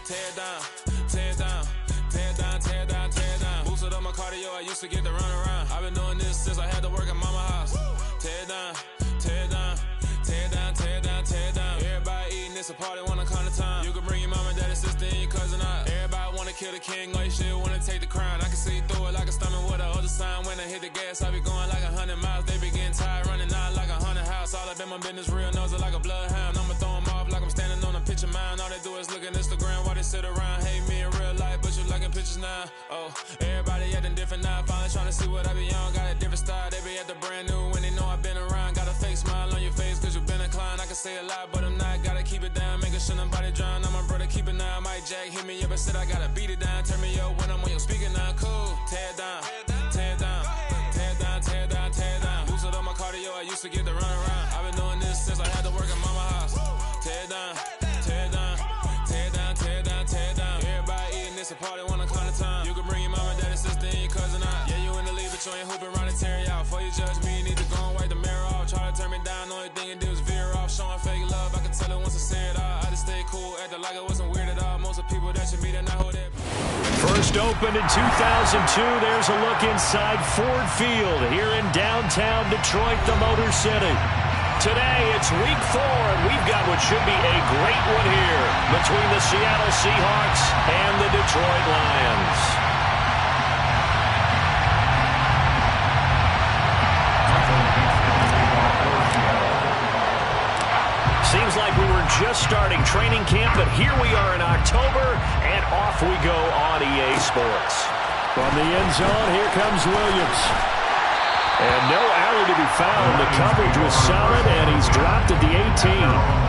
tear down, tear down, tear down, tear down, tear down. Boosted up my cardio, I used to get to run around. I've been doing this since I had to work at mama house. Tear down, tear down, tear down, tear down, tear down. Everybody eating, it's a party, wanna come to time. You can bring your mama, daddy, sister, and your cousin out. Everybody wanna kill the king, or you shit wanna take the crown. I can see through it like a stomach with a other sign. When I hit the gas, I be going like 100 miles. They be getting tired, running out like 100 house. All up in my business, real nose like a bloodhound. I'ma throw them off like I'm standing on a picture mound. All they do is look at Instagram while they sit around. Hate me in real life, but you liking pictures now. Oh, everybody acting different now. Finally trying to see what I be on. Got a different style, they be at the brand new when they know I've been around. Got a fake smile on your face cause you been inclined. I can say a lot, but I'm not. Gotta keep it down, making sure nobody drown. I'm my brother, keep it now. Mike Jack hit me up and said I gotta beat it down. Turn me up when I'm on your speaker now. Cool, tear down, tear down, tear down, tear down, tear down. Boosted up my cardio, I used to get to run around. I've been doing this since I had to work at mama house. Tear down, tear down, tear down, tear down, tear down. Everybody eating, it's a party, wanna come to time. You can bring your mama, daddy, sister, and your cousin out. Yeah, you in the lead, but you ain't hooping around and tear you out. Before you judge me, you need to go and wipe the mirror off. Try to turn me down, only thing you do is veer off. Showing fake love, I can tell it once I say it all. I just stay cool, acting like it wasn't weird at all. Most of the people that you meet are not who they. First opened in 2002, there's a look inside Ford Field here in downtown Detroit, the Motor City. Today, it's week 4, and we've got what should be a great one here between the Seattle Seahawks and the Detroit Lions. Seems like we were just starting training camp, but here we are in October, and off we go on EA Sports. From the end zone, here comes Williams. And no alley to be found. The coverage was solid, and he's dropped at the 18.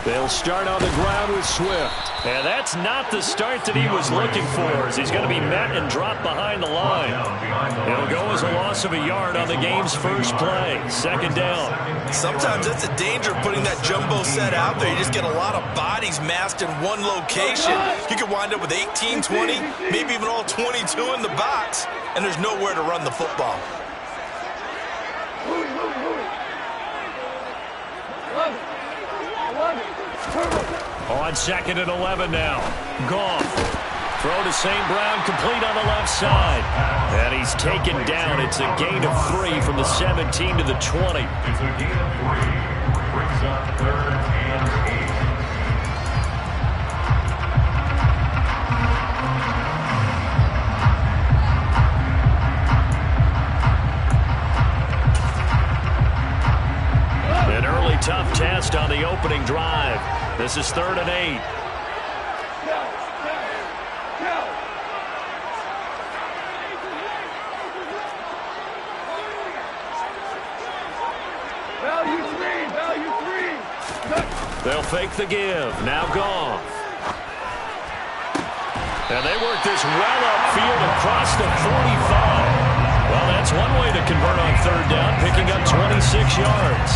They'll start on the ground with Swift. And that's not the start that he was looking for, as he's going to be met and dropped behind the line. It'll go as a loss of a yard on the game's first play. Second down. Sometimes that's the danger of putting that jumbo set out there. You just get a lot of bodies massed in one location. You could wind up with 18, 20, maybe even all 22 in the box, and there's nowhere to run the football. On second and 11 now. Goff. Throw to St. Brown, complete on the left side. And he's taken down. It's a gain of 3 from the 17 to the 20. It's a gain of 3. Brings up 3rd and 8. An early tough test on the opening drive. This is 3rd and 8. They'll fake the give. Now Goff. And they work this well upfield across the 45. Well, that's one way to convert on 3rd down, picking up 26 yards.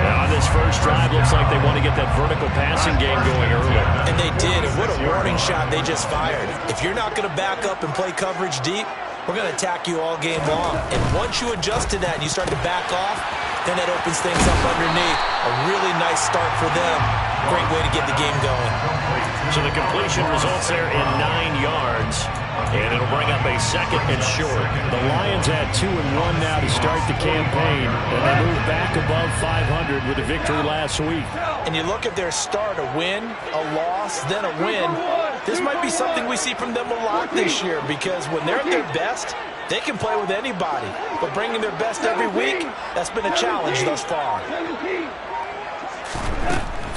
Now, on this first drive, looks like they want to get that vertical passing game going early. And they did, and what a warning shot they just fired. If you're not going to back up and play coverage deep, we're going to attack you all game long. And once you adjust to that and you start to back off, then that opens things up underneath. A really nice start for them. Great way to get the game going. So the completion results there in 9 yards. And it'll bring up a second and short. The Lions had 2-1 now to start the campaign, and they moved back above 500 with a victory last week. And you look at their start, a win, a loss, then a win. This might be something we see from them a lot this year, because when they're at their best, they can play with anybody. But bringing their best every week, that's been a challenge thus far.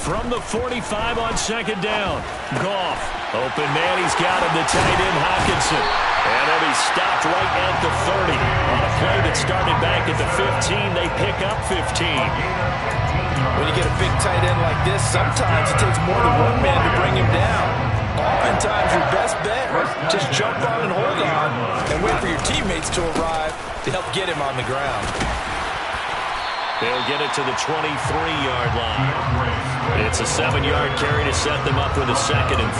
From the 45 on second down. Goff. Open man, he's got him. The tight end, Hockenson. And then he's stopped right at the 30. On a play that started back at the 15, they pick up 15. When you get a big tight end like this, sometimes it takes more than one man to bring him down. Oftentimes, your best bet, just jump on and hold on and wait for your teammates to arrive to help get him on the ground. They'll get it to the 23-yard line. It's a 7-yard carry to set them up with a 2nd and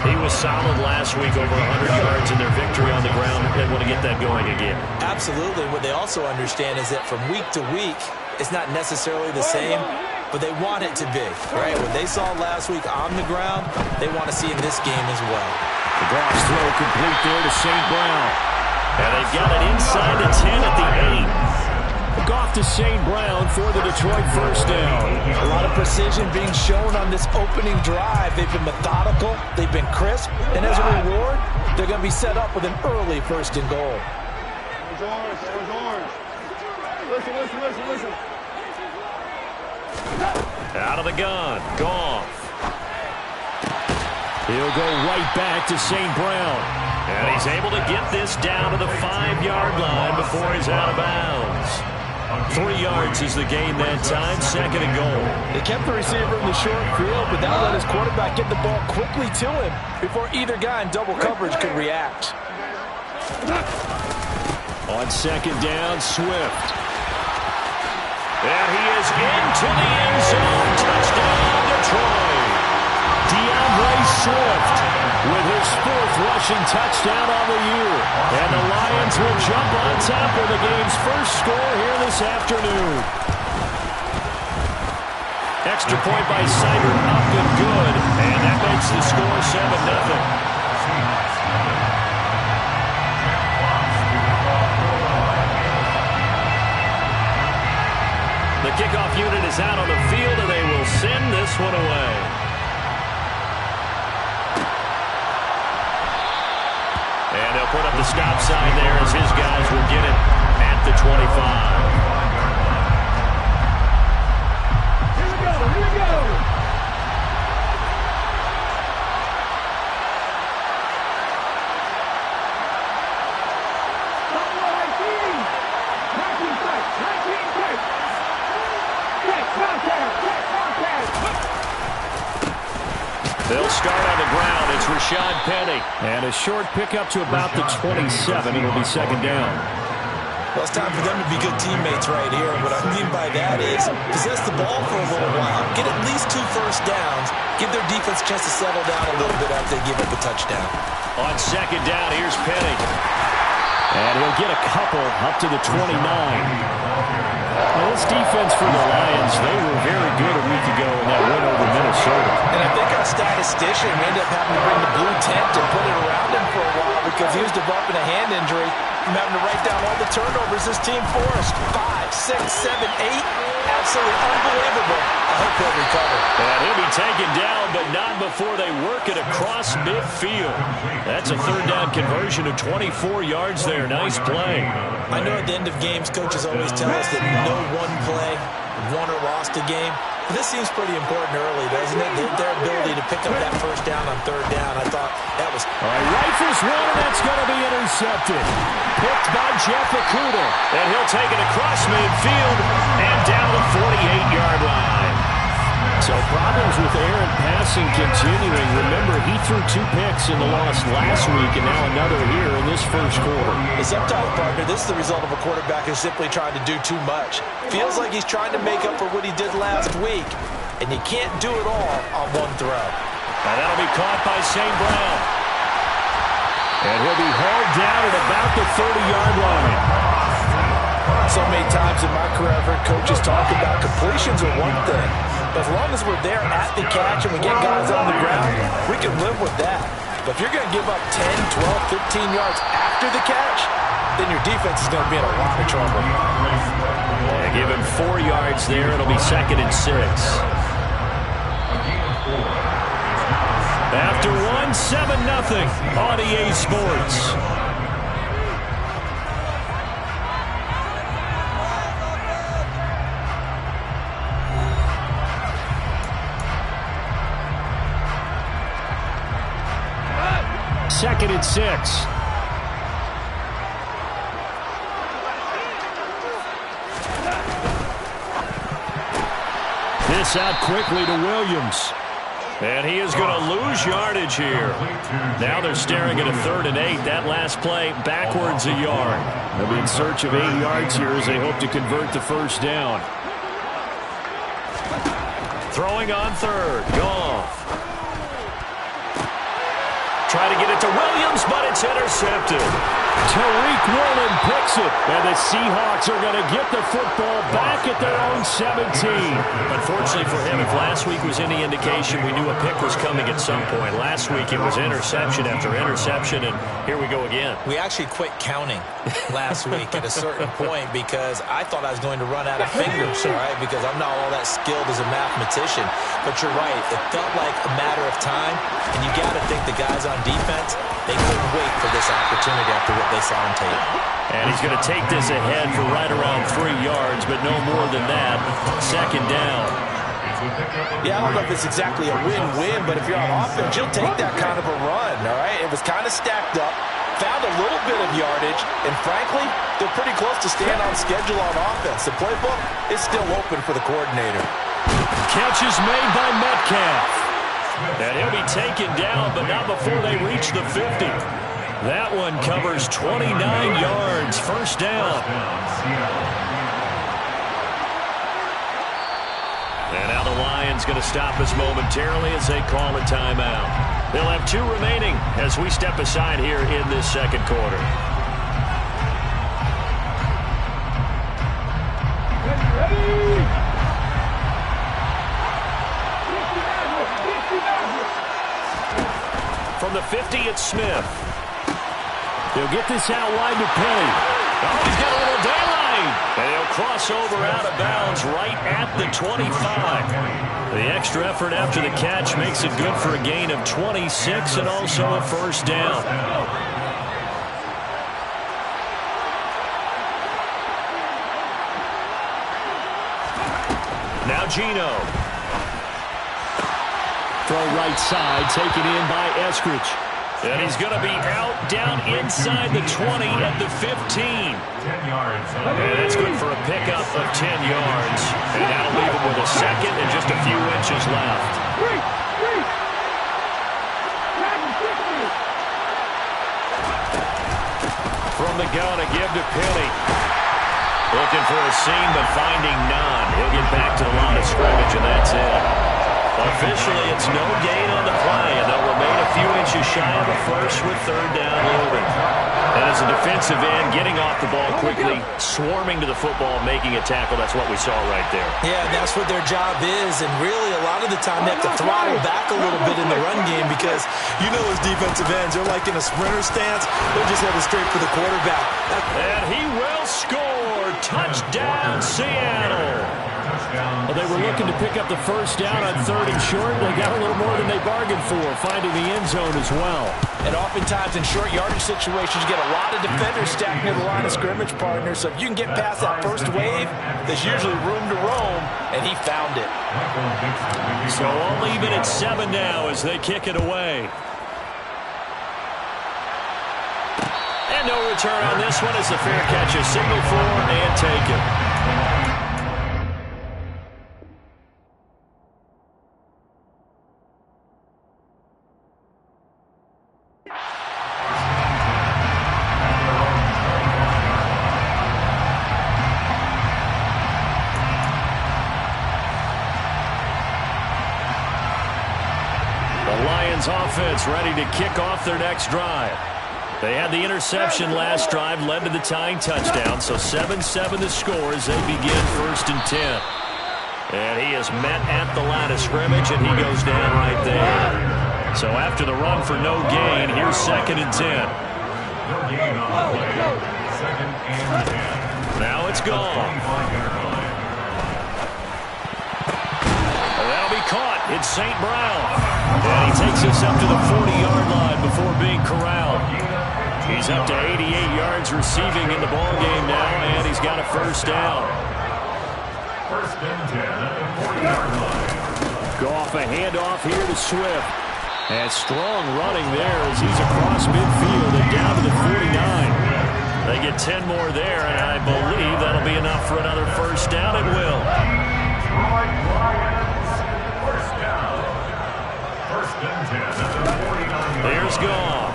3. He was solid last week, over 100 yards in their victory on the ground. They want to get that going again. Absolutely. What they also understand is that from week to week, it's not necessarily the same, but they want it to be, right? What they saw last week on the ground, they want to see in this game as well. The cross throw complete there to St. Brown. And they've got it inside the 10 at the 8. Goff to St. Brown for the Detroit first down. A lot of precision being shown on this opening drive. They've been methodical, they've been crisp, and as a reward, they're going to be set up with an early 1st and goal. Listen. Out of the gun, Goff. He'll go right back to St. Brown. And he's able to get this down to the 5-yard line before he's out of bounds. 3 yards is the gain that time, 2nd and goal. They kept the receiver in the short field, but that let his quarterback get the ball quickly to him before either guy in double coverage could react. On 2nd down, Swift. And he is into the end zone. Touchdown, Detroit. DeAndre Swift with his 4th rushing touchdown on the year. And the Lions will jump on top of the game's first score here this afternoon. Extra point by Seibert, up and good. And that makes the score 7-0. The kickoff unit is out on the field, and they will send this one away. And they'll put up the stop sign there as his guys will get it at the 25. Here we go. They'll start on the ground. It's Rashad Penny. And a short pickup to about the 27. It'll be 2nd down. Well, it's time for them to be good teammates right here. And what I mean by that is possess the ball for a little while. Get at least 2 first downs. Give their defense a chance to settle down a little bit after they give up a touchdown. On 2nd down, here's Penny. And he'll get a couple up to the 29. Now, this defense for the Lions, they were very good a week ago in that win over Minnesota. And I think our statistician ended up having to bring the blue tent and put it around him for a while because he was developing a hand injury from having to write down all the turnovers this team forced. 5, 6, 7, 8. Absolutely unbelievable. I hope he'll recover. And he'll be taken down, but not before they work it across midfield. That's a 3rd down conversion of 24 yards there. Nice play. I know at the end of games, coaches always tell us that no one play won or lost a game. But this seems pretty important early, doesn't it? Their ability to pick up that 1st down on 3rd down, I thought that was... All right, rifles one, and that's going to be intercepted. Picked by Jeff Okudah. And he'll take it across midfield and down the 48-yard line. So problems with errant passing continuing. Remember, he threw 2 picks in the loss last week, and now another here in this first quarter. Sometimes, partner, this is the result of a quarterback who's simply trying to do too much. Feels like he's trying to make up for what he did last week, and you can't do it all on one throw. And that'll be caught by St. Brown. And he'll be hauled down at about the 30-yard line. So many times in my career, I've heard coaches talk about completions are one thing. But as long as we're there at the catch and we get guys on the ground, we can live with that. But if you're going to give up 10, 12, 15 yards after the catch, then your defense is going to be in a lot of trouble. Yeah, give him 4 yards there. It'll be 2nd and 6. After 7-0 on EA Sports. Second and 6. This out quickly to Williams. And he is going to lose yardage here. Now they're staring at a 3rd and 8. That last play backwards a yard. They'll be in search of 8 yards here as they hope to convert the first down. Throwing on third. Goff. Try to get it to Williams, but it's intercepted. Tariq Woolen picks it, and the Seahawks are going to get the football back at their own 17. Unfortunately for him, if last week was any indication, we knew a pick was coming at some point. Last week it was interception after interception, and here we go again. We actually quit counting last week at a certain point because I thought I was going to run out of fingers, all right, because I'm not all that skilled as a mathematician. But you're right. It felt like a matter of time, and you got to think the guys on defense, they couldn't wait for this opportunity after what they saw on tape. And he's going to take this ahead for right around 3 yards, but no more than that. Second down. Yeah, I don't know if it's exactly a win-win, but if you're on offense, you'll take that kind of a run, all right? It was kind of stacked up, found a little bit of yardage, and frankly, they're pretty close to staying on schedule on offense. The playbook is still open for the coordinator. Catch is made by Metcalf. And he'll be taken down, but not before they reach the 50. That one covers 29 yards. First down. And now the Lions going to stop us momentarily as they call a timeout. They'll have 2 remaining as we step aside here in this second quarter. From the 50, it's Smith. They'll get this out wide to Penny. Oh, he's got a little daylight. And he'll cross over out of bounds right at the 25. The extra effort after the catch makes it good for a gain of 26 and also a first down. Now Geno. Throw right side, taken in by Eskridge. And he's going to be out down inside the 20 at the 15. 10 yards. And that's good for a pickup of 10 yards. And that'll leave him with a second and just a few inches left. From the gun, a give to Penny. Looking for a seam, but finding none. He'll get back to the line of scrimmage, and that's it. Officially, it's no gain on the play, and they'll remain a few inches shy of the first with third down looming. And as a defensive end, getting off the ball quickly, swarming to the football, making a tackle, that's what we saw right there. Yeah, and that's what their job is, and really a lot of the time they have to throttle back a little bit in the run game because you know as defensive ends, they're like in a sprinter stance, they're just headed straight for the quarterback. And he will score! Touchdown, Seattle! Well, they were looking to pick up the first down on 3rd and short. They got a little more than they bargained for, finding the end zone as well. And oftentimes in short yardage situations, you get a lot of defenders stacked near the line of scrimmage, partner. So if you can get past that first wave, there's usually room to roam, and he found it. So all even at 7 now as they kick it away. And no return on this one as the fair catch is signaled for and taken. Offense ready to kick off their next drive. They had the interception last drive, led to the tying touchdown, so 7-7 the score as they begin 1st and 10. And he is met at the line of scrimmage, and he goes down right there. So after the run for no gain, here's 2nd and 10. No gain on the play. 2nd and 10. Now it's gone. That'll be caught. It's St. Brown. And he takes us up to the 40-yard line before being corralled. He's up to 88 yards receiving in the ballgame now, and he's got a first down. 1st and 10 at the 40-yard line. Goff a handoff here to Swift. And strong running there as he's across midfield and down to the 49. They get 10 more there, and I believe that'll be enough for another first down. It will. Here's Goff.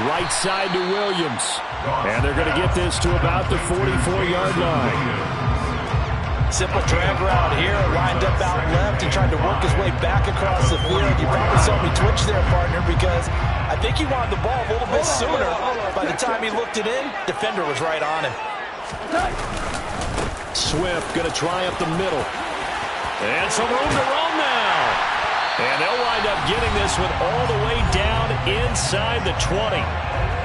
Right side to Williams. And they're going to get this to about the 44-yard line. Simple drag route here, lined up out left and tried to work his way back across the field. You probably saw me twitch there, partner, because I think he wanted the ball a little bit sooner. By the time he looked it in, defender was right on him. Swift going to try up the middle. And some room to roam now. And they'll wind up getting this one all the way down inside the 20.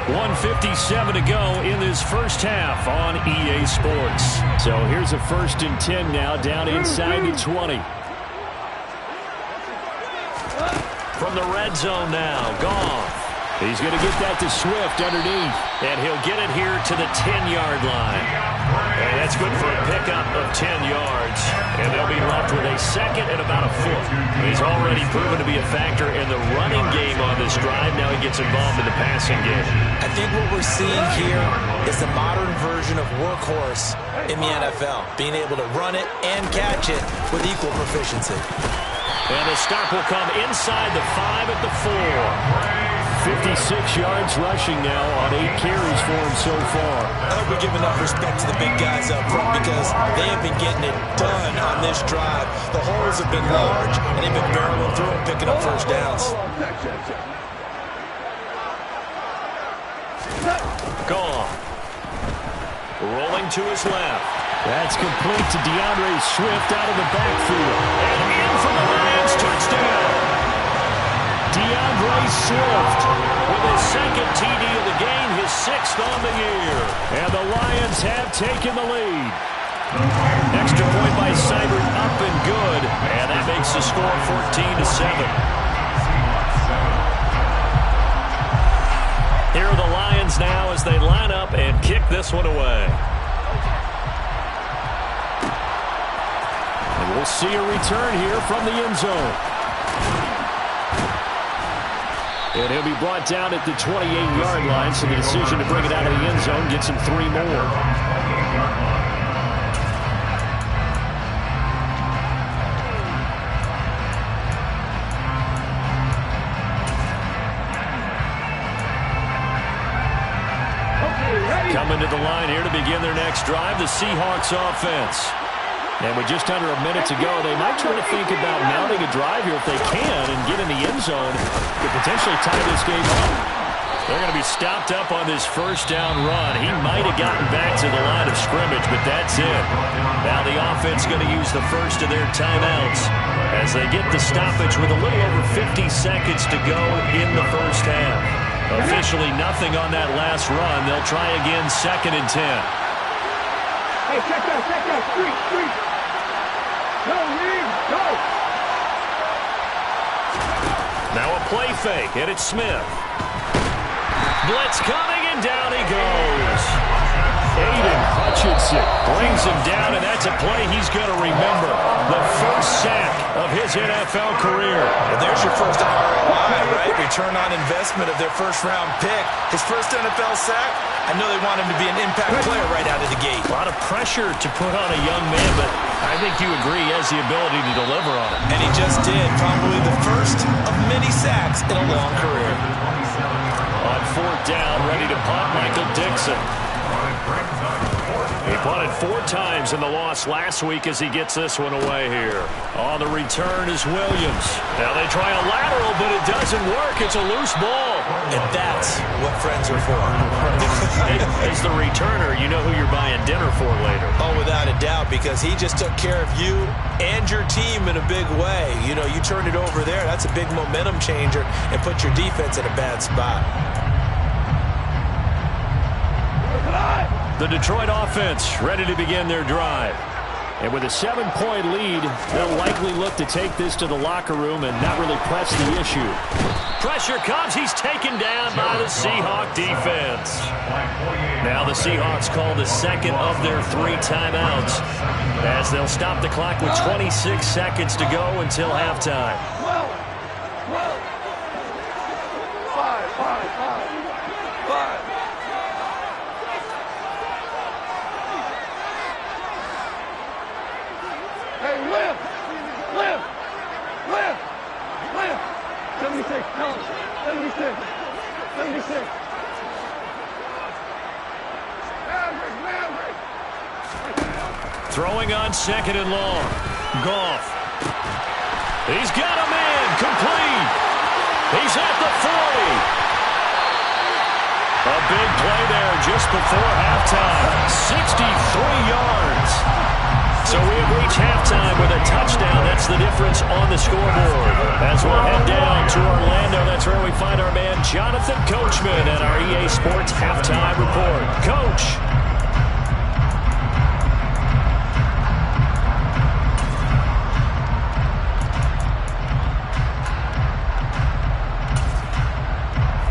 1:57 to go in this first half on EA Sports. So here's a 1st and 10 now down inside the 20. From the red zone now, Goff. He's going to get that to Swift underneath. And he'll get it here to the 10-yard line. And that's good for a pickup of 10 yards. And they'll be left with a second and about a foot. He's already proven to be a factor in the running game on this drive. Now he gets involved in the passing game. I think what we're seeing here is the modern version of workhorse in the NFL. Being able to run it and catch it with equal proficiency. And the stop will come inside the 5 at the 4. 56 yards rushing now on 8 carries for him so far. I hope we give enough respect to the big guys up front because they have been getting it done on this drive. The holes have been large, and they've been barreling through and picking up first downs. Gone. Rolling to his left. That's complete to DeAndre Swift out of the backfield. And in for the Lions touchdown. DeAndre Swift with his second TD of the game, his 6th on the year. And the Lions have taken the lead. Extra point by Seibert up and good. And that makes the score 14-7. Here are the Lions now as they line up and kick this one away. And we'll see a return here from the end zone. And he'll be brought down at the 28-yard line, so the decision to bring it out of the end zone gets him 3 more. Coming to the line here to begin their next drive, the Seahawks offense. And with just under a minute to go, they might try to think about mounting a drive here if they can and get in the end zone to potentially tie this game up. They're going to be stopped up on this first down run. He might have gotten back to the line of scrimmage, but that's it. Now the offense going to use the first of their timeouts as they get the stoppage with a little over 50 seconds to go in the first half. Officially nothing on that last run. They'll try again 2nd and 10. Hey, check that, street. Go, Reed, go. Now a play fake, and it's Smith. Blitz coming, and down he goes. Aiden Hutchinson brings him down, and that's a play he's going to remember. The first sack of his NFL career. Well, there's your first ROI, right? Return on investment of their first-round pick. His first NFL sack. I know they want him to be an impact player right out of the gate. A lot of pressure to put on a young man, but I think you agree he has the ability to deliver on it. And he just did. Probably the first of many sacks in a long career. On 4th down, ready to punt, Michael Dixon. He punted 4 times in the loss last week as he gets this one away here. On the return is Williams. Now they try a lateral, but it doesn't work. It's a loose ball. And that's what friends are for. As the returner, you know who you're buying dinner for later. Oh, without a doubt, because he just took care of you and your team in a big way. You know, you turned it over there. That's a big momentum changer and put your defense in a bad spot. The Detroit offense ready to begin their drive. And with a 7-point lead, they'll likely look to take this to the locker room and not really press the issue. Pressure comes. He's taken down by the Seahawk defense. Now the Seahawks call the 2nd of their 3 timeouts as they'll stop the clock with 26 seconds to go until halftime. Throwing on second and long. Goff. He's got a man. Complete. He's at the 40. A big play there just before halftime. 63 yards. So we have reached halftime with a touchdown. That's the difference on the scoreboard. As we'll head down to Orlando, that's where we find our man Jonathan Coachman at our EA Sports Halftime Report. Coach.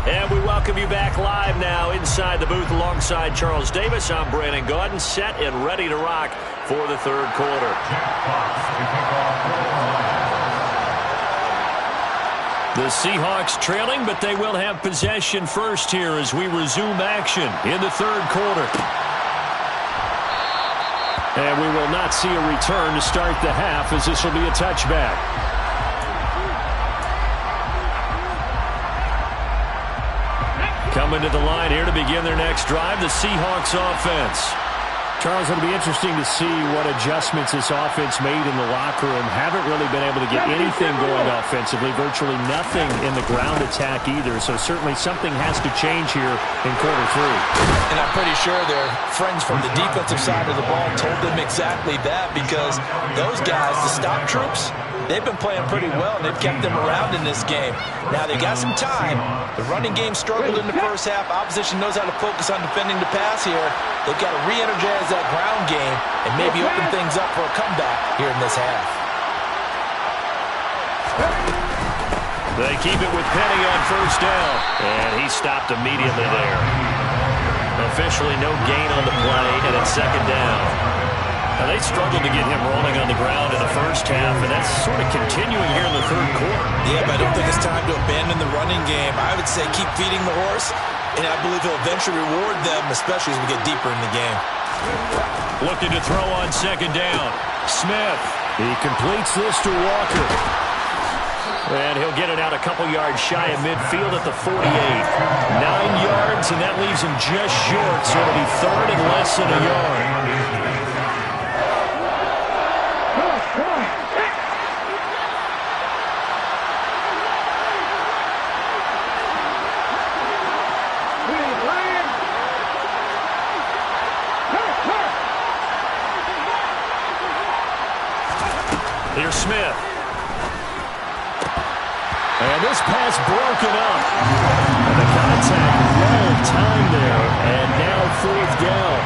And we welcome you back live now inside the booth alongside Charles Davis. I'm Brandon Gaudin, set and ready to rock for the third quarter. The Seahawks trailing, but they will have possession first here as we resume action in the third quarter. And we will not see a return to start the half, as this will be a touchback. Coming to the line here to begin their next drive, the Seahawks offense. Charles, it'll be interesting to see what adjustments this offense made in the locker room. Haven't really been able to get anything going offensively, virtually nothing in the ground attack either. So certainly something has to change here in quarter three. And I'm pretty sure their friends from the defensive side of the ball told them exactly that, because those guys, the stop troops, they've been playing pretty well, and they've kept them around in this game. Now, they got some time. The running game struggled in the first half. Opposition knows how to focus on defending the pass here. They've got to re-energize that ground game and maybe open things up for a comeback here in this half. They keep it with Penny on first down, and he stopped immediately there. Officially no gain on the play, and it's second down. Now, they struggled to get him rolling on the ground in the first half, and that's sort of continuing here in the third quarter. Yeah, but I don't think it's time to abandon the running game. I would say keep feeding the horse, and I believe he'll eventually reward them, especially as we get deeper in the game. Looking to throw on second down. Smith. He completes this to Walker. And he'll get it out a couple yards shy of midfield at the 48. 9 yards, and that leaves him just short, so it'll be third and less than a yard. Here's Smith. And this pass broken up. And the contact well timed there. And now fourth down.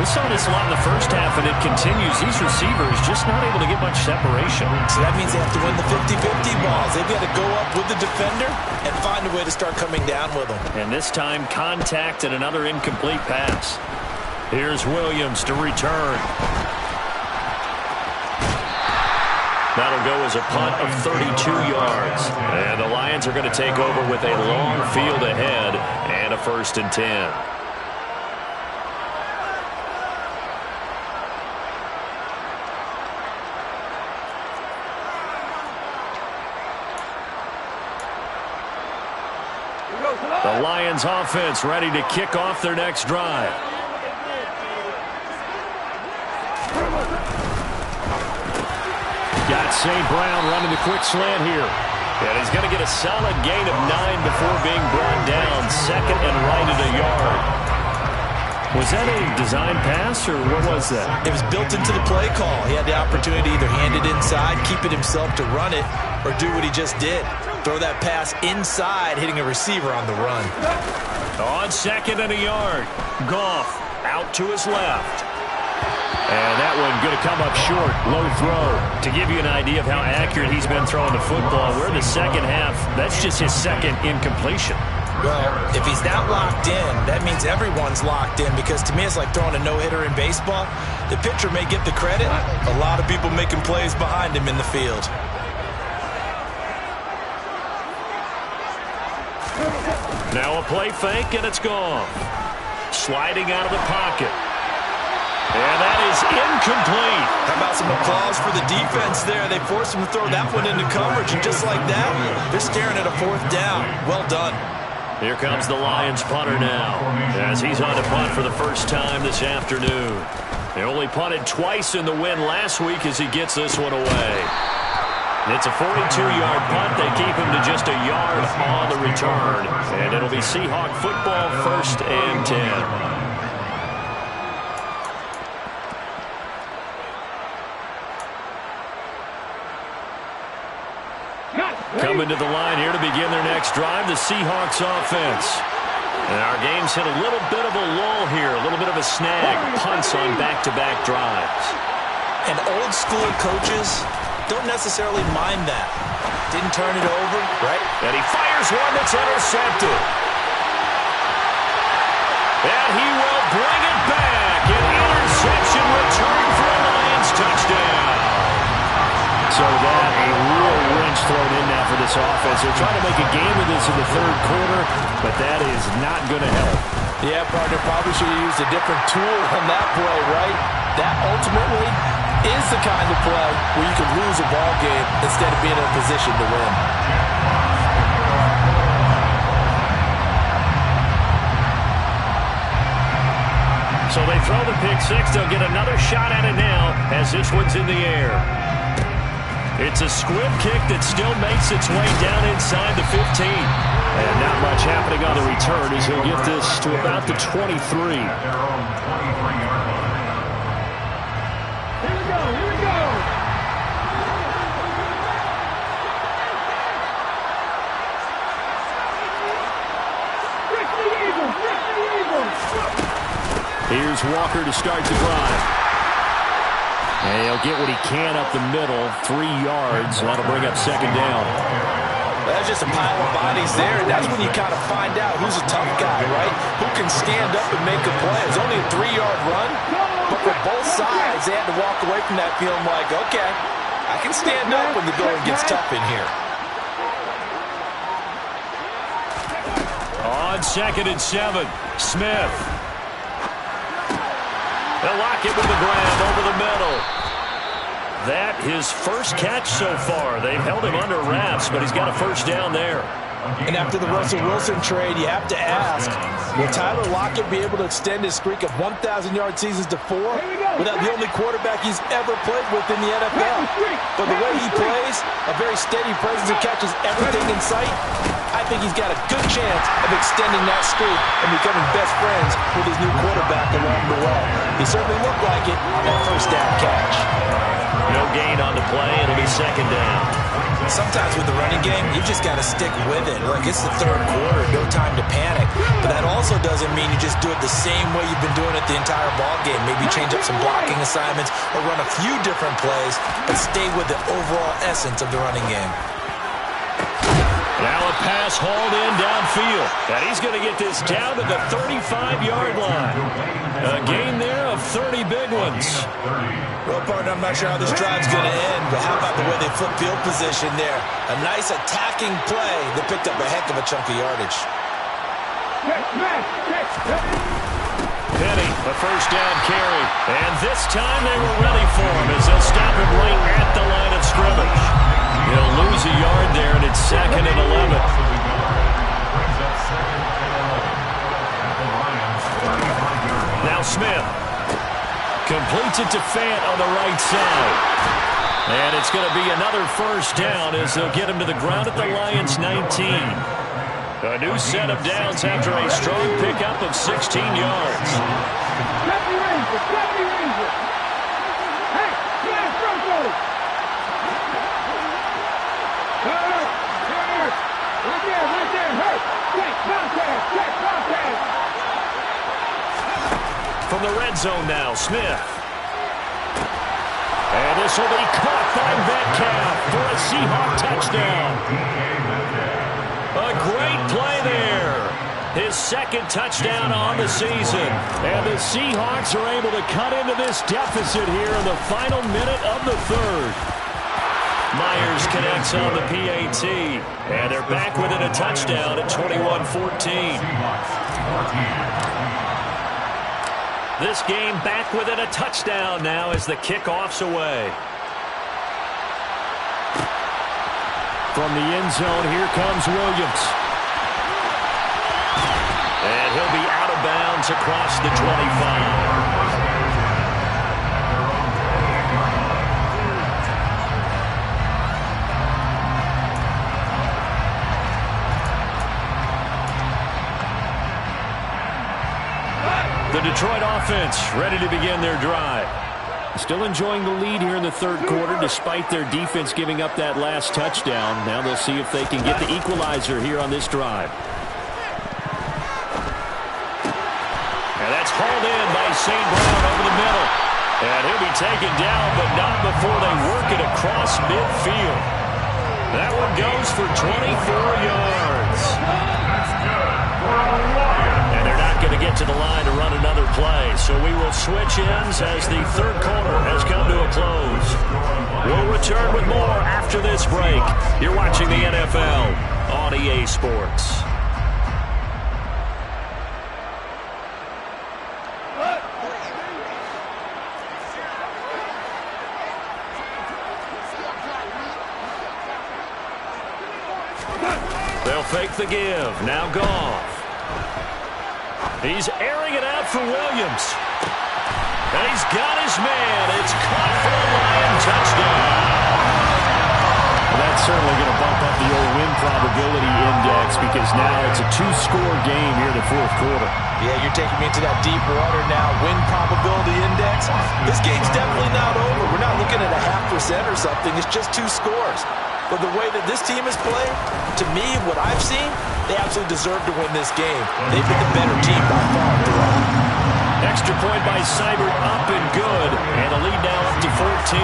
We saw this a lot in the first half, and it continues. These receivers just not able to get much separation. So that means they have to win the 50-50 balls. They've got to go up with the defender and find a way to start coming down with them. And this time, contact and another incomplete pass. Here's Williams to return. That'll go as a punt of 32 yards. And the Lions are going to take over with a long field ahead and a 1st and 10. The Lions offense ready to kick off their next drive. Got St. Brown running the quick slant here. And he's going to get a solid gain of 9 before being brought down. Second and right at a yard. Was that a design pass, or what was that? It was built into the play call. He had the opportunity to either hand it inside, keep it himself to run it, or do what he just did. Throw that pass inside, hitting a receiver on the run. On second and a yard. Goff out to his left. And that one going to come up short. Low throw. To give you an idea of how accurate he's been throwing the football, we're in the second half. That's just his second incompletion. Well, if he's not locked in, that means everyone's locked in, because to me it's like throwing a no-hitter in baseball. The pitcher may get the credit. A lot of people making plays behind him in the field. Now a play fake, and it's gone. Sliding out of the pocket. And that is incomplete. How about some applause for the defense there? They forced him to throw that one into coverage, and just like that, they're staring at a 4th down. Well done. Here comes the Lions punter now, as he's on to punt for the first time this afternoon. They only punted twice in the win last week as he gets this one away. It's a 42-yard punt. They keep him to just a yard on the return. And it'll be Seahawk football, 1st and 10. Coming to the line here to begin their next drive, the Seahawks offense. And our game's hit a little bit of a lull here, a little bit of a snag. Punts on back-to-back drives. And old-school coaches don't necessarily mind that. Didn't turn it over, right? And he fires one that's intercepted. And he will bring it back. An interception return for a Lions touchdown. So that a real wrench thrown in now for this offense. They're trying to make a game of this in the 3rd quarter, but that is not going to help. Yeah, partner, probably should have used a different tool on that play, right? That ultimately is the kind of play where you can lose a ball game instead of being in a position to win. So they throw the pick six. They'll get another shot at it now as this one's in the air. It's a squib kick that still makes its way down inside the 15. And not much happening on the return as he'll get this to about the 23. Here we go, here we go. Rick the Eagles, Rick the Eagles. Here's Walker to start the drive. And he'll get what he can up the middle, 3 yards. That'll bring up 2nd down. There's just a pile of bodies there, and that's when you kind of find out who's a tough guy, right? Who can stand up and make a play. It's only a 3-yard run, but for both sides, they had to walk away from that feeling like, okay, I can stand up when the going gets tough in here. On 2nd and 7, Smith. They'll lock it with the grab over the middle. That his first catch so far. They've held him under wraps, but he's got a 1st down there. And after the Russell Wilson trade, you have to ask, will Tyler Lockett be able to extend his streak of 1,000-yard seasons to 4 without the only quarterback he's ever played with in the NFL? But the way he plays, a very steady presence and catches everything in sight, I think he's got a good chance of extending that streak and becoming best friends with his new quarterback along the way. He certainly looked like it on that 1st down catch. No gain on the play. It'll be 2nd down. Sometimes with the running game, you just got to stick with it. Look, it's the 3rd quarter, no time to panic. But that also doesn't mean you just do it the same way you've been doing it the entire ball game. Maybe change up some blocking assignments or run a few different plays, but stay with the overall essence of the running game. Now a pass hauled in downfield. And he's going to get this down to the 35-yard line. A gain there of 30 big ones. Well, partner, I'm not sure how this drive's going to end, but how about the way they flip field position there? A nice attacking play that picked up a heck of a chunk of yardage. Penny, a 1st down carry. And this time they were ready for him as they'll stop him right at the line of scrimmage. He'll lose a yard there, and it's 2nd and 11. Now Smith completes it to Fant on the right side. And it's going to be another 1st down as they'll get him to the ground at the Lions' 19. A new set of downs after a strong pickup of 16 yards. From the red zone now, Smith. And this will be caught by Metcalf for a Seahawk touchdown. A great play there. His 2nd touchdown on the season. And the Seahawks are able to cut into this deficit here in the final minute of the 3rd. Myers connects on the PAT. And they're back within a touchdown at 21-14. This game back within a touchdown now as the kickoff's away. From the end zone, here comes Williams. Lions across the 25. The Detroit offense ready to begin their drive. Still enjoying the lead here in the third quarter despite their defense giving up that last touchdown. Now they'll see if they can get the equalizer here on this drive. And that's hauled in by St. Brown over the middle. And he'll be taken down, but not before they work it across midfield. That one goes for 24 yards. And they're not going to get to the line to run another play. So we will switch ends as the third quarter has come to a close. We'll return with more after this break. You're watching the NFL on EA Sports. They'll fake the give. Now Goff. He's airing it out for Williams. And he's got his man. It's caught for a Lion touchdown. Well, that's certainly going to bump up the old win probability index because now it's a two-score game here in the fourth quarter. Yeah, you're taking me into that deep water now. Win probability index. This game's definitely not over. We're not looking at a 0.5% or something. It's just two scores. But the way that this team has played, to me, what I've seen, they absolutely deserve to win this game. They've been the better team by far throughout. Extra point by Seibert, up and good. And a lead now up to 14.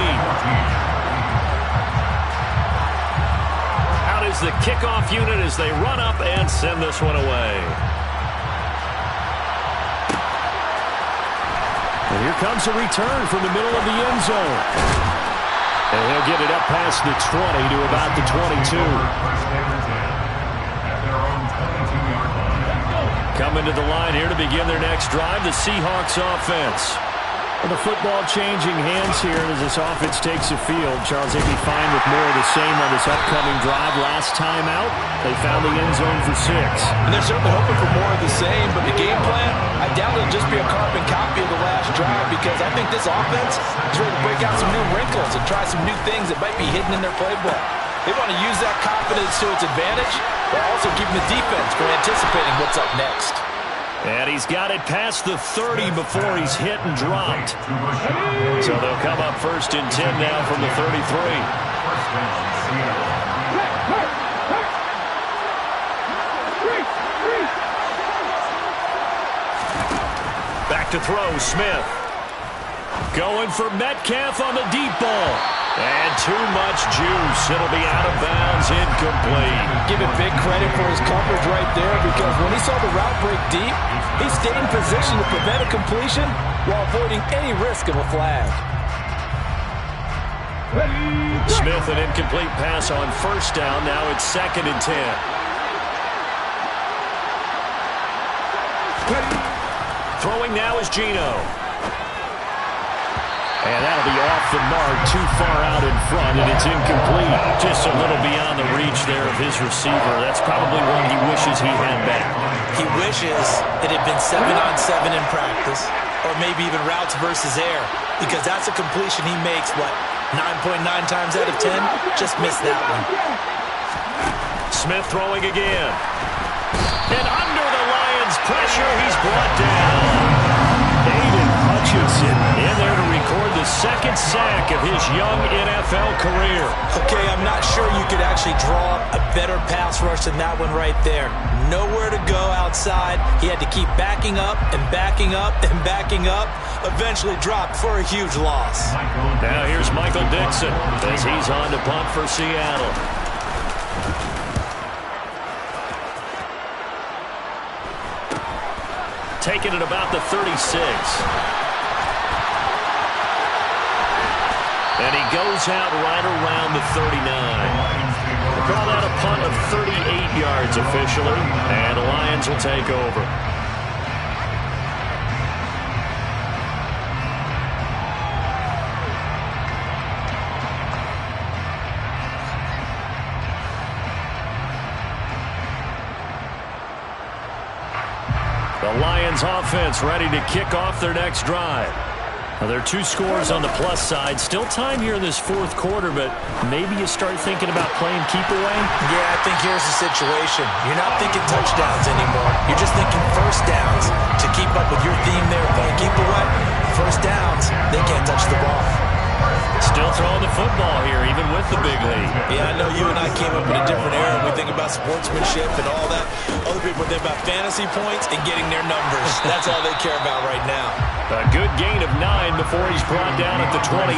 Out is the kickoff unit as they run up and send this one away. And here comes a return from the middle of the end zone. And he'll get it up past the 20 to about the 22. Coming to the line here to begin their next drive, the Seahawks offense. And the football changing hands here as this offense takes the field. Charles, they'd be fine with more of the same on this upcoming drive. Last time out, they found the end zone for 6. And they're certainly hoping for more of the same, but the game plan, I doubt it'll just be a carbon copy of the last drive because I think this offense is ready to break out some new wrinkles and try some new things that might be hidden in their playbook. They want to use that confidence to its advantage, but also keeping the defense from anticipating what's up next. And he's got it past the 30 before he's hit and dropped. So they'll come up first and 10 now from the 33. Back to throw, Smith. Going for Metcalf on the deep ball. And too much juice. It'll be out of bounds, incomplete. Give it big credit for his coverage right there because when he saw the route break deep, he stayed in position to prevent a completion while avoiding any risk of a flag. Smith, an incomplete pass on first down. Now it's 2nd and 10. Throwing now is Geno. And that'll be off the mark, too far out in front, and it's incomplete. Just a little beyond the reach there of his receiver. That's probably one he wishes he had back. He wishes it had been 7-on-7 in practice, or maybe even routes versus air, because that's a completion he makes, 9.9 times out of 10? Just missed that one. Smith throwing again. And under the Lions' pressure, he's brought down. Aiden Hutchinson in there to record the 2nd sack of his young NFL career. Okay, I'm not sure you could actually draw a better pass rush than that one right there. Nowhere to go outside. He had to keep backing up and backing up and backing up. Eventually dropped for a huge loss. Now here's Michael Dixon as he's on to punt for Seattle. Taken at about the 36. And he goes out right around the 39. They call that a punt of 38 yards officially, and the Lions will take over. The Lions offense ready to kick off their next drive. Now, there are 2 scores on the plus side. Still time here in this fourth quarter, but maybe you start thinking about playing keep away? Yeah, I think here's the situation. You're not thinking touchdowns anymore. You're just thinking first downs. To keep up with your theme there, playing keep away, first downs, they can't touch the ball. Still throwing the football here, even with the big lead. Yeah, I know you and I came up in a different era. We think about sportsmanship and all that. Other people think about fantasy points and getting their numbers. That's all they care about right now. A good gain of 9 before he's brought down at the 28.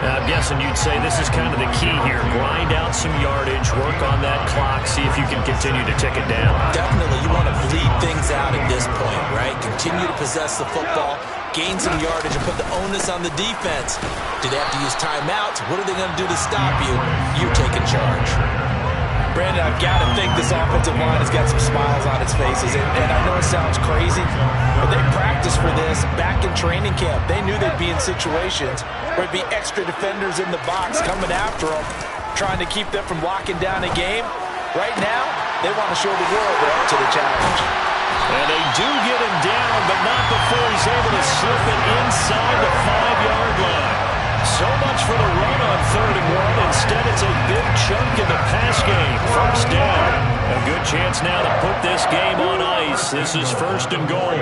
Now, I'm guessing you'd say this is kind of the key here. Grind out some yardage, work on that clock, see if you can continue to tick it down. Definitely, you want to bleed things out at this point, right? Continue to possess the football, gain some yardage, and put the onus on the defense. Do they have to use timeouts? What are they going to do to stop you? You're taking charge. Brandon, I've got to think this offensive line has got some smiles on its faces, and I know it sounds crazy, but they practiced for this back in training camp. They knew they'd be in situations where there'd be extra defenders in the box coming after them, trying to keep them from locking down a game. Right now, they want to show the world they're up to the challenge. And they do get him down, but not before he's able to slip it inside the 5-yard line. So much for the run on 3rd and 1. Instead, it's a big chunk in the pass game. First down. A good chance now to put this game on ice. This is 1st and goal.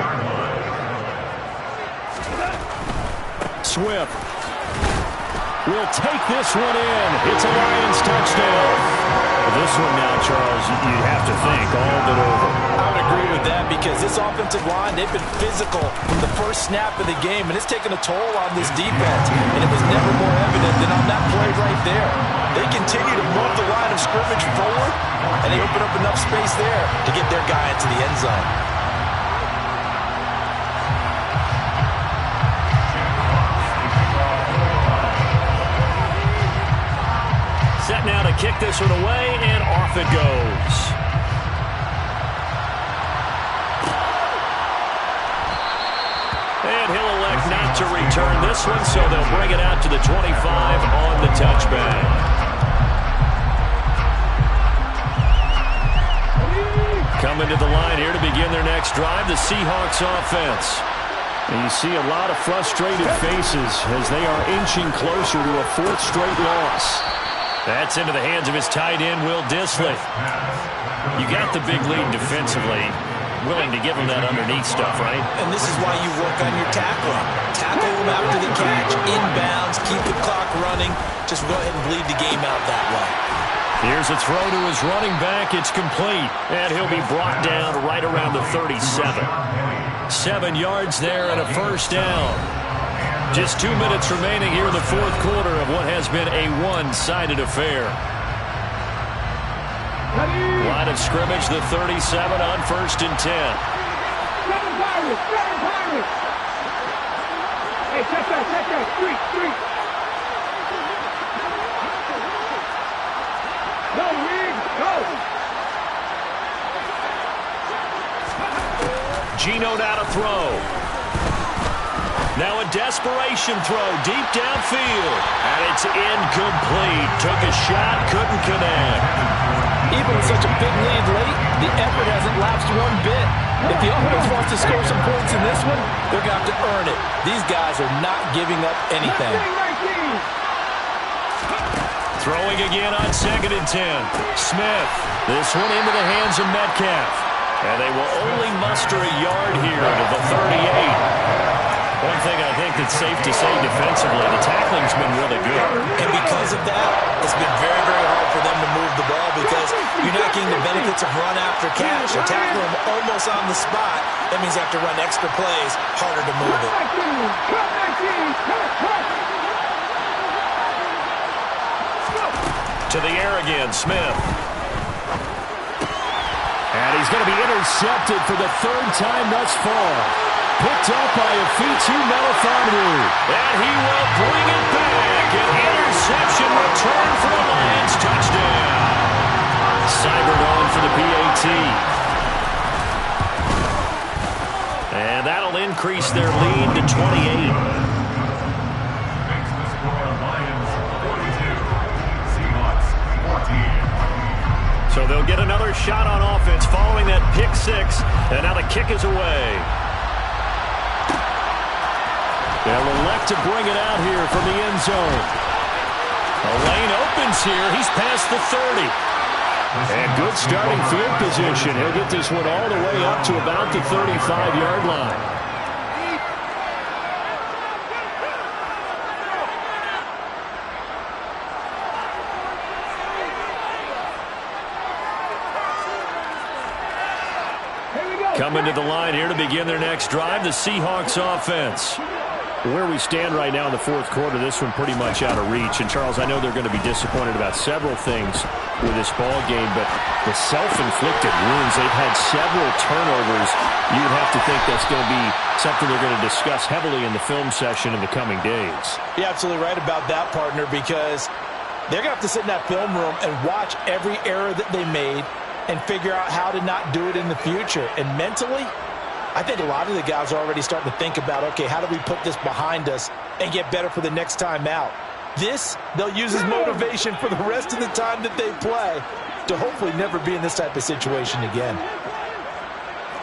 Swift will take this one in. It's a Lions touchdown. This one now, Charles, you'd have to think all but over. I would agree with that because this offensive line, they've been physical from the first snap of the game, and it's taken a toll on this defense, and it was never more evident than on that play right there. They continue to move the line of scrimmage forward, and they open up enough space there to get their guy into the end zone. Set now to kick this one away, and off it goes. And he'll elect not to return this one, so they'll bring it out to the 25 on the touchback. Coming to the line here to begin their next drive, the Seahawks offense. And you see a lot of frustrated faces as they are inching closer to a 4th straight loss. That's into the hands of his tight end, Will Dissly. You got the big lead defensively. Willing to give him that underneath stuff, right? And this is why you work on your tackling. Tackle him after the catch, inbounds, keep the clock running. Just go ahead and bleed the game out that way. Here's a throw to his running back. It's complete. And he'll be brought down right around the 37. 7 yards there and a first down. Just 2 minutes remaining here in the fourth quarter of what has been a one-sided affair. Line of scrimmage, the 37 on 1st and 10. Hey, check that, street. No, Reed, go. Geno now to throw. Now a desperation throw deep downfield. And it's incomplete. Took a shot, couldn't connect. Even with such a big lead late, the effort hasn't lapsed one bit. If the offense wants to score some points in this one, they're going to have to earn it. These guys are not giving up anything. Throwing again on 2nd and 10. Smith. This one into the hands of Metcalf. And they will only muster a yard here to the 38. One thing I think that's safe to say defensively, the tackling's been really good. And because of that, it's been very, very hard for them to move the ball because you're not getting the benefits of run after catch. You're tackling them almost on the spot. That means you have to run extra plays, harder to move it. To the air again, Smith. And he's going to be intercepted for the 3rd time thus far. Picked up by Afitu Melifonwu. And he will bring it back. An interception return for the Lions. Touchdown. Seibert on for the PAT. And that'll increase their lead to 28. Makes the score Lions 42, Seahawks 14. So they'll get another shot on offense following that pick six. And now the kick is away. They'll elect to bring it out here from the end zone. A lane opens here. He's past the 30. And good starting field position. He'll get this one all the way up to about the 35-yard line. Coming to the line here to begin their next drive, the Seahawks offense. Where we stand right now in the fourth quarter, this one pretty much out of reach. And, Charles, I know they're going to be disappointed about several things with this ball game, but the self-inflicted wounds, they've had several turnovers. You would have to think that's going to be something they're going to discuss heavily in the film session in the coming days. You're absolutely right about that, partner, because they're going to have to sit in that film room and watch every error that they made and figure out how to not do it in the future. And mentally, I think a lot of the guys are already starting to think about, okay, how do we put this behind us and get better for the next time out? This, they'll use as motivation for the rest of the time that they play to hopefully never be in this type of situation again.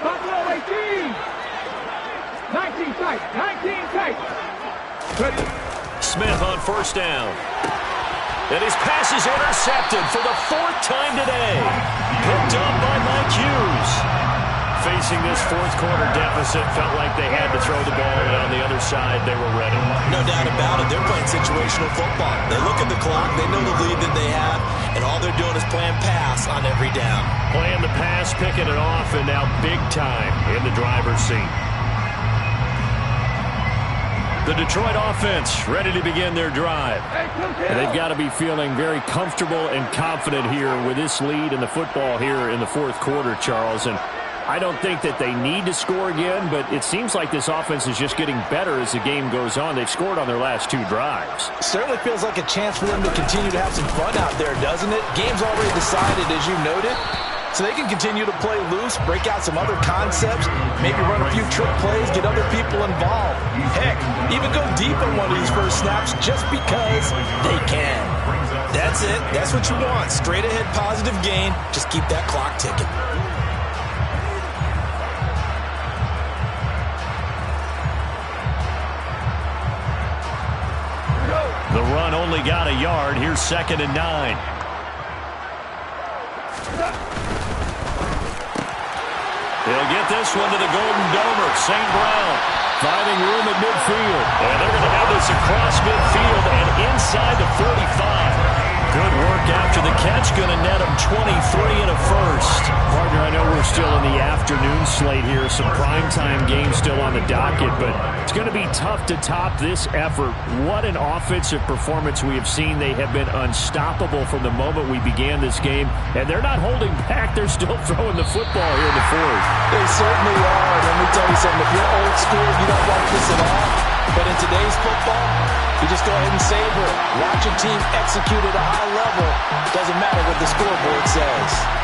Buffalo 18. 19 tight. 19 tight. Ready. Smith on first down. And his pass is intercepted for the fourth time today. Picked up by Mike Hughes. Facing this fourth quarter deficit, felt like they had to throw the ball, and on the other side, they were ready. No doubt about it. They're playing situational football. They look at the clock, they know the lead that they have, and all they're doing is playing pass on every down. Playing the pass, picking it off, and now big time in the driver's seat. The Detroit offense ready to begin their drive. And they've got to be feeling very comfortable and confident here with this lead in the football here in the fourth quarter, Charles. And I don't think that they need to score again, but it seems like this offense is just getting better as the game goes on. They've scored on their last two drives. Certainly feels like a chance for them to continue to have some fun out there, doesn't it? Game's already decided, as you noted. So they can continue to play loose, break out some other concepts, maybe run a few trick plays, get other people involved. Heck, even go deep on one of these first snaps just because they can. That's it. That's what you want. Straight ahead positive gain. Just keep that clock ticking. The run only got a yard. Here's 2nd and 9. They'll get this one to the Golden Domer. St. Brown finding room at midfield. And they're going to have this across midfield and inside the 45. Good work after the catch. Going to net them 23 and a first. Partner, I know we're still in the afternoon slate here. Some primetime games still on the docket, but it's going to be tough to top this effort. What an offensive performance we have seen. They have been unstoppable from the moment we began this game, and they're not holding back. They're still throwing the football here in the fourth. They certainly are. And let me tell you something. If you're old school, you don't like this at all. But in today's football, you just go ahead and savor it. Watch a team execute at a high level. Doesn't matter what the scoreboard says.